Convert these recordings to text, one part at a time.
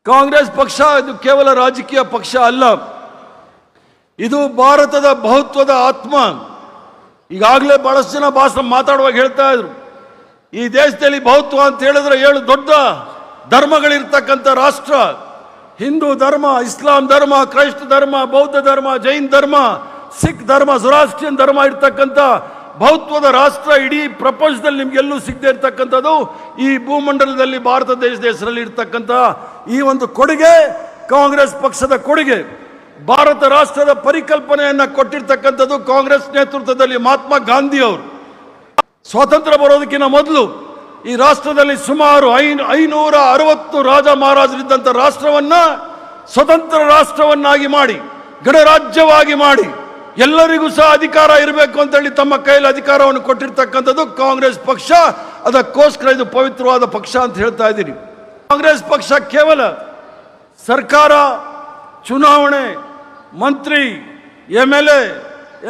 ಕಾಂಗ್ರೆಸ್ ಪಕ್ಷ ಇದು ಕೇವಲ ರಾಜಕೀಯ ಪಕ್ಷ ಅಲ್ಲ, ಇದು ಭಾರತದ ಬಹುತ್ವದ ಆತ್ಮ. ಈಗಾಗಲೇ ಬಹಳಷ್ಟು ಜನ ಭಾಷಣ ಮಾತಾಡುವಾಗ ಹೇಳ್ತಾ ಇದ್ರು, ಈ ದೇಶದಲ್ಲಿ ಬಹುತ್ವ ಅಂತ ಹೇಳಿದ್ರೆ 7 ದೊಡ್ಡ ಧರ್ಮಗಳಿರ್ತಕ್ಕಂಥ ರಾಷ್ಟ್ರ. ಹಿಂದೂ ಧರ್ಮ, ಇಸ್ಲಾಂ ಧರ್ಮ, ಕ್ರೈಸ್ತ ಧರ್ಮ, ಬೌದ್ಧ ಧರ್ಮ, ಜೈನ್ ಧರ್ಮ, ಸಿಖ್ ಧರ್ಮ, ಜೊರಾಸ್ಟ್ರಿಯನ್ ಧರ್ಮ ಇರ್ತಕ್ಕಂಥ ಬಹುತ್ವದ ರಾಷ್ಟ್ರ ಇಡೀ ಪ್ರಪಂಚದಲ್ಲಿ ನಿಮ್ಗೆಲ್ಲೂ ಸಿಗದೆ ಇರ್ತಕ್ಕಂಥದ್ದು ಈ ಭೂಮಂಡಲದಲ್ಲಿ ಭಾರತ ದೇಶದ ಹೆಸರಲ್ಲಿ ಇರ್ತಕ್ಕಂಥ ಈ ಒಂದು ಕೊಡುಗೆ ಕಾಂಗ್ರೆಸ್ ಪಕ್ಷದ ಕೊಡುಗೆ. ಭಾರತ ರಾಷ್ಟ್ರದ ಪರಿಕಲ್ಪನೆಯನ್ನ ಕೊಟ್ಟಿರ್ತಕ್ಕಂಥದ್ದು ಕಾಂಗ್ರೆಸ್ ನೇತೃತ್ವದಲ್ಲಿ ಮಹಾತ್ಮ ಗಾಂಧಿ ಅವರು. ಸ್ವಾತಂತ್ರ್ಯ ಬರೋದಕ್ಕಿಂತ ಮೊದಲು ಈ ರಾಷ್ಟ್ರದಲ್ಲಿ ಸುಮಾರು 560 ರಾಜ ಮಹಾರಾಜರಿದ್ದಂಥ ರಾಷ್ಟ್ರವನ್ನ ಸ್ವತಂತ್ರ ರಾಷ್ಟ್ರವನ್ನಾಗಿ ಮಾಡಿ, ಗಣರಾಜ್ಯವಾಗಿ ಮಾಡಿ, ಎಲ್ಲರಿಗೂ ಸಹ ಅಧಿಕಾರ ಇರಬೇಕು ಅಂತೇಳಿ ತಮ್ಮ ಕೈಯಲ್ಲಿ ಅಧಿಕಾರವನ್ನು ಕೊಟ್ಟಿರ್ತಕ್ಕಂಥದ್ದು ಕಾಂಗ್ರೆಸ್ ಪಕ್ಷ. ಅದಕ್ಕೋಸ್ಕರ ಇದು ಪವಿತ್ರವಾದ ಪಕ್ಷ ಅಂತ ಹೇಳ್ತಾ ಇದ್ದೀನಿ. ಕಾಂಗ್ರೆಸ್ ಪಕ್ಷ ಕೇವಲ ಸರ್ಕಾರ, ಚುನಾವಣೆ, ಮಂತ್ರಿ, MLA,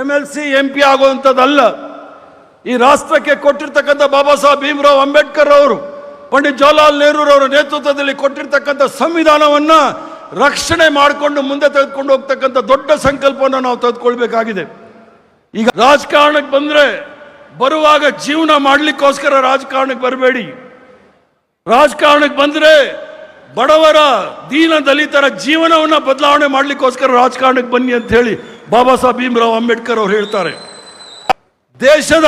MLC, MP ಆಗುವಂಥದ್ದಲ್ಲ. ಈ ರಾಷ್ಟ್ರಕ್ಕೆ ಕೊಟ್ಟಿರ್ತಕ್ಕಂಥ ಬಾಬಾ ಸಾಹೇಬ್ ಭೀಮರಾವ್ ಅಂಬೇಡ್ಕರ್ ಅವರು, ಪಂಡಿತ್ ಜವಾಹರ್ಲಾಲ್ ನೆಹರು ಅವರ ನೇತೃತ್ವದಲ್ಲಿ ಕೊಟ್ಟಿರ್ತಕ್ಕಂಥ ಸಂವಿಧಾನವನ್ನ ರಕ್ಷಣೆ ಮಾಡಿಕೊಂಡು ಮುಂದೆ ತೆಗೆದುಕೊಂಡು ಹೋಗ್ತಕ್ಕಂಥ ದೊಡ್ಡ ಸಂಕಲ್ಪವನ್ನು ನಾವು ತೆಗೆದುಕೊಳ್ಬೇಕಾಗಿದೆ. ಈಗ ರಾಜಕಾರಣಕ್ಕೆ ಬಂದ್ರೆ ಬರುವಾಗ ಜೀವನ ಮಾಡ್ಲಿಕ್ಕೋಸ್ಕರ ರಾಜಕಾರಣಕ್ಕೆ ಬರಬೇಡಿ. ರಾಜಕಾರಣಕ್ಕೆ ಬಂದ್ರೆ ಬಡವರ, ದೀನ ದಲಿತರ ಜೀವನವನ್ನ ಬದಲಾವಣೆ ಮಾಡ್ಲಿಕ್ಕೋಸ್ಕರ ರಾಜಕಾರಣಕ್ಕೆ ಬನ್ನಿ ಅಂತ ಹೇಳಿ ಬಾಬಾ ಸಾಹೇಬ್ ಭೀಮರಾವ್ ಅಂಬೇಡ್ಕರ್ ಅವರು ಹೇಳ್ತಾರೆ. ದೇಶದ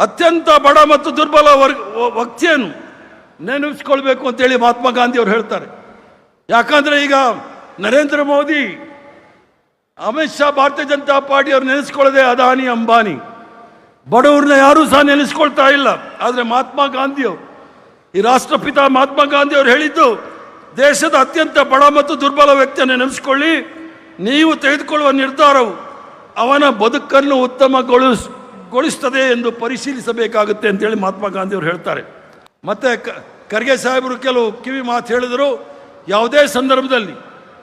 ಅತ್ಯಂತ ಬಡ ಮತ್ತು ದುರ್ಬಲ ವ್ಯಕ್ತಿಯನ್ನು ನೆನಪಿಸ್ಕೊಳ್ಬೇಕು ಅಂತೇಳಿ ಮಹಾತ್ಮ ಗಾಂಧಿ ಅವರು ಹೇಳ್ತಾರೆ. ಯಾಕಂದ್ರೆ ಈಗ ನರೇಂದ್ರ ಮೋದಿ, ಅಮಿತ್ ಶಾ, ಭಾರತೀಯ ಜನತಾ ಪಾರ್ಟಿ ಅವ್ರು ನೆನೆಸ್ಕೊಳ್ಳದೆ ಅದಾನಿ, ಅಂಬಾನಿ, ಬಡವ್ರನ್ನ ಯಾರೂ ಸಹ ನೆನೆಸ್ಕೊಳ್ತಾ ಇಲ್ಲ. ಆದರೆ ಮಹಾತ್ಮ ಗಾಂಧಿ ಅವರು, ಈ ರಾಷ್ಟ್ರಪಿತ ಮಹಾತ್ಮ ಗಾಂಧಿ ಅವರು ಹೇಳಿದ್ದು, ದೇಶದ ಅತ್ಯಂತ ಬಡ ಮತ್ತು ದುರ್ಬಲ ವ್ಯಕ್ತಿಯನ್ನು ನೆನೆಸ್ಕೊಳ್ಳಿ, ನೀವು ತೆಗೆದುಕೊಳ್ಳುವ ನಿರ್ಧಾರವು ಅವನ ಬದುಕನ್ನು ಉತ್ತಮಗೊಳಿಸ್ತದೆ ಎಂದು ಪರಿಶೀಲಿಸಬೇಕಾಗುತ್ತೆ ಅಂತೇಳಿ ಮಹಾತ್ಮ ಗಾಂಧಿ ಅವರು ಹೇಳ್ತಾರೆ. ಮತ್ತೆ ಖರ್ಗೆ ಸಾಹೇಬರು ಕೆಲವು ಕಿವಿ ಮಾತು ಹೇಳಿದರು. ಯಾವುದೇ ಸಂದರ್ಭದಲ್ಲಿ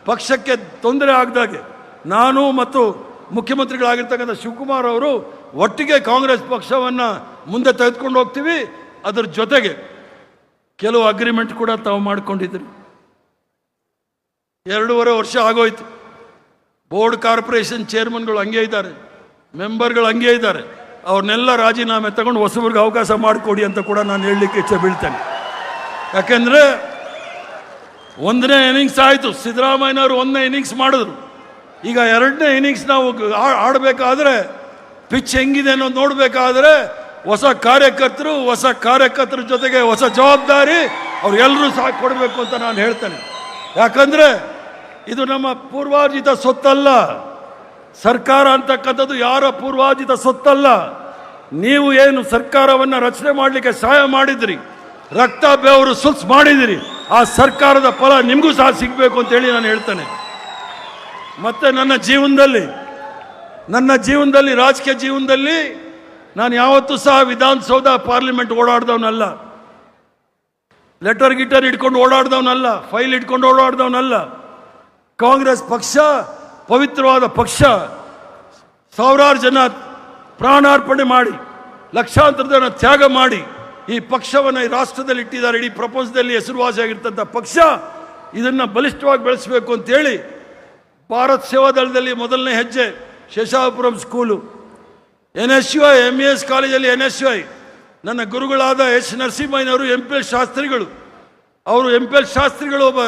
ಪಕ್ಷಕ್ಕೆ ತೊಂದರೆ ಆಗದಾಗೆ ನಾನು ಮತ್ತು ಮುಖ್ಯಮಂತ್ರಿಗಳಾಗಿರ್ತಕ್ಕಂಥ ಶಿವಕುಮಾರ್ ಅವರು ಒಟ್ಟಿಗೆ ಕಾಂಗ್ರೆಸ್ ಪಕ್ಷವನ್ನು ಮುಂದೆ ತೆಗೆದುಕೊಂಡು ಹೋಗ್ತೀವಿ. ಅದರ ಜೊತೆಗೆ ಕೆಲವು ಅಗ್ರಿಮೆಂಟ್ ಕೂಡ ತಾವು ಮಾಡ್ಕೊಂಡಿದ್ರಿ. 2.5 ವರ್ಷ ಆಗೋಯ್ತು. ಬೋರ್ಡ್ ಕಾರ್ಪೊರೇಷನ್ ಚೇರ್ಮನ್ಗಳು ಹಂಗೆ ಇದ್ದಾರೆ, ಮೆಂಬರ್ಗಳು ಹಂಗೆ ಇದ್ದಾರೆ. ಅವ್ರನ್ನೆಲ್ಲ ರಾಜೀನಾಮೆ ತಗೊಂಡು ಹೊಸಬ್ರಿಗೆ ಅವಕಾಶ ಮಾಡಿಕೊಡಿ ಅಂತ ಕೂಡ ನಾನು ಹೇಳಲಿಕ್ಕೆ ಇಚ್ಛೆ ಬೀಳ್ತೇನೆ. ಯಾಕೆಂದರೆ 1ನೇ ಇನ್ನಿಂಗ್ಸ್ ಆಯಿತು, ಸಿದ್ದರಾಮಯ್ಯನವರು 1ನೇ ಇನ್ನಿಂಗ್ಸ್ ಮಾಡಿದ್ರು. ಈಗ 2ನೇ ಇನ್ನಿಂಗ್ಸ್ ನಾವು ಆಡಬೇಕಾದ್ರೆ ಪಿಚ್ ಹೆಂಗಿದೆ ಅನ್ನೋದು ನೋಡಬೇಕಾದ್ರೆ ಹೊಸ ಕಾರ್ಯಕರ್ತರ ಜೊತೆಗೆ ಹೊಸ ಜವಾಬ್ದಾರಿ ಅವ್ರೆಲ್ಲರೂ ಸಹ ಕೊಡಬೇಕು ಅಂತ ನಾನು ಹೇಳ್ತೇನೆ. ಯಾಕಂದರೆ ಇದು ನಮ್ಮ ಪೂರ್ವಾರ್ಜಿತ ಸೊತ್ತಲ್ಲ. ಸರ್ಕಾರ ಅಂತಕ್ಕಂಥದ್ದು ಯಾರ ಪೂರ್ವಾರ್ಜಿತ ಸೊತ್ತಲ್ಲ. ನೀವು ಏನು ಸರ್ಕಾರವನ್ನು ರಚನೆ ಮಾಡಲಿಕ್ಕೆ ಸಹಾಯ ಮಾಡಿದ್ರಿ, ರಕ್ತ ಬೆವರು ಸುಲ್ಸ್ ಮಾಡಿದಿರಿ, ಆ ಸರ್ಕಾರದ ಫಲ ನಿಮಗೂ ಸಹ ಸಿಗಬೇಕು ಅಂತೇಳಿ ನಾನು ಹೇಳ್ತೇನೆ. ಮತ್ತೆ ನನ್ನ ಜೀವನದಲ್ಲಿ ರಾಜಕೀಯ ಜೀವನದಲ್ಲಿ ನಾನು ಯಾವತ್ತೂ ಸಹ ವಿಧಾನಸೌಧ, ಪಾರ್ಲಿಮೆಂಟ್ ಓಡಾಡ್ದವನಲ್ಲ, ಲೆಟರ್ ಗಿಟರ್ ಇಟ್ಕೊಂಡು ಓಡಾಡ್ದವನಲ್ಲ, ಫೈಲ್ ಇಟ್ಕೊಂಡು ಓಡಾಡ್ದವನಲ್ಲ. ಕಾಂಗ್ರೆಸ್ ಪಕ್ಷ ಪವಿತ್ರವಾದ ಪಕ್ಷ. ಸಾವಿರಾರು ಜನ ಪ್ರಾಣಾರ್ಪಣೆ ಮಾಡಿ, ಲಕ್ಷಾಂತರ ಜನ ತ್ಯಾಗ ಮಾಡಿ ಈ ಪಕ್ಷವನ್ನು ಈ ರಾಷ್ಟ್ರದಲ್ಲಿ ಇಟ್ಟಿದ್ದಾರೆ. ಇಡೀ ಪ್ರಪಂಚದಲ್ಲಿ ಹೆಸರುವಾಸಿಯಾಗಿರ್ತಂಥ ಪಕ್ಷ. ಇದನ್ನು ಬಲಿಷ್ಠವಾಗಿ ಬೆಳೆಸಬೇಕು ಅಂತೇಳಿ ಭಾರತ್ ಸೇವಾದಳದಲ್ಲಿ ಮೊದಲನೇ ಹೆಜ್ಜೆ ಶೇಷಾಪುರಂ ಸ್ಕೂಲು, NSUI, MES ಕಾಲೇಜಲ್ಲಿ NSUI, ನನ್ನ ಗುರುಗಳಾದ H. ನರಸಿಂಹಯ್ಯನವರು MPL ಶಾಸ್ತ್ರಿಗಳು. ಅವರು MPL ಶಾಸ್ತ್ರಿಗಳು ಒಬ್ಬ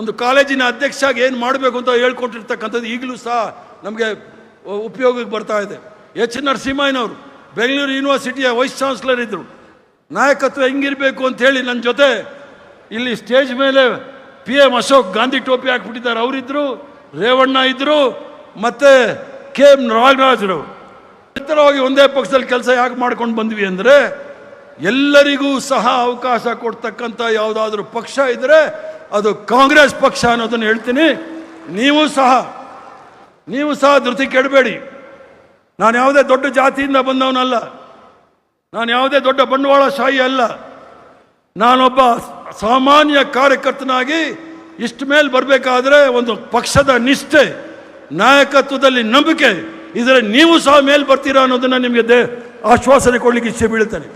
ಒಂದು ಕಾಲೇಜಿನ ಅಧ್ಯಕ್ಷರಾಗಿ ಏನು ಮಾಡಬೇಕು ಅಂತ ಹೇಳ್ಕೊಟ್ಟಿರ್ತಕ್ಕಂಥದ್ದು ಈಗಲೂ ಸಹ ನಮಗೆ ಉಪಯೋಗಕ್ಕೆ ಬರ್ತಾ ಇದೆ. H. ನರಸಿಂಹಯ್ಯನವರು ಬೆಂಗಳೂರು ಯೂನಿವರ್ಸಿಟಿಯ ವೈಸ್ ಚಾನ್ಸಲರ್ ಇದ್ದರು. ನಾಯಕತ್ವ ಹೆಂಗಿರಬೇಕು ಅಂತ ಹೇಳಿ ನನ್ನ ಜೊತೆ ಇಲ್ಲಿ ಸ್ಟೇಜ್ ಮೇಲೆ PM ಅಶೋಕ್ ಗಾಂಧಿ ಟೋಪಿ ಹಾಕ್ಬಿಟ್ಟಿದ್ದಾರೆ, ಅವರಿದ್ದರು. ರೇವಣ್ಣ ಇದ್ದರು, ಮತ್ತು KM ನಾಗರಾಜರು. ಇತರವಾಗಿ ಒಂದೇ ಪಕ್ಷದಲ್ಲಿ ಕೆಲಸ ಯಾಕೆ ಮಾಡ್ಕೊಂಡು ಬಂದ್ವಿ ಅಂದರೆ, ಎಲ್ಲರಿಗೂ ಸಹ ಅವಕಾಶ ಕೊಡ್ತಕ್ಕಂಥ ಯಾವುದಾದ್ರೂ ಪಕ್ಷ ಇದ್ದರೆ ಅದು ಕಾಂಗ್ರೆಸ್ ಪಕ್ಷ ಅನ್ನೋದನ್ನು ಹೇಳ್ತೀನಿ. ನೀವು ಸಹ ಧೃತಿ ಕೆಡಬೇಡಿ. ನಾನು ಯಾವುದೇ ದೊಡ್ಡ ಜಾತಿಯಿಂದ ಬಂದವನಲ್ಲ, ನಾನು ಯಾವುದೇ ದೊಡ್ಡ ಬಂಡವಾಳಶಾಹಿ ಅಲ್ಲ. ನಾನೊಬ್ಬ ಸಾಮಾನ್ಯ ಕಾರ್ಯಕರ್ತನಾಗಿ ಇಷ್ಟ ಮೇಲೆ ಬರಬೇಕಾದ್ರೆ ಒಂದು ಪಕ್ಷದ ನಿಷ್ಠೆ, ನಾಯಕತ್ವದಲ್ಲಿ ನಂಬಿಕೆ ಇದ್ರೆ ನೀವು ಸಹ ಮೇಲೆ ಬರ್ತೀರಾ ಅನ್ನೋದನ್ನು ನಿಮಗೆ ಆಶ್ವಾಸನೆ ಕೊಡಲಿಕ್ಕೆ ಇಚ್ಛೆ ಬೀಳ್ತೇನೆ.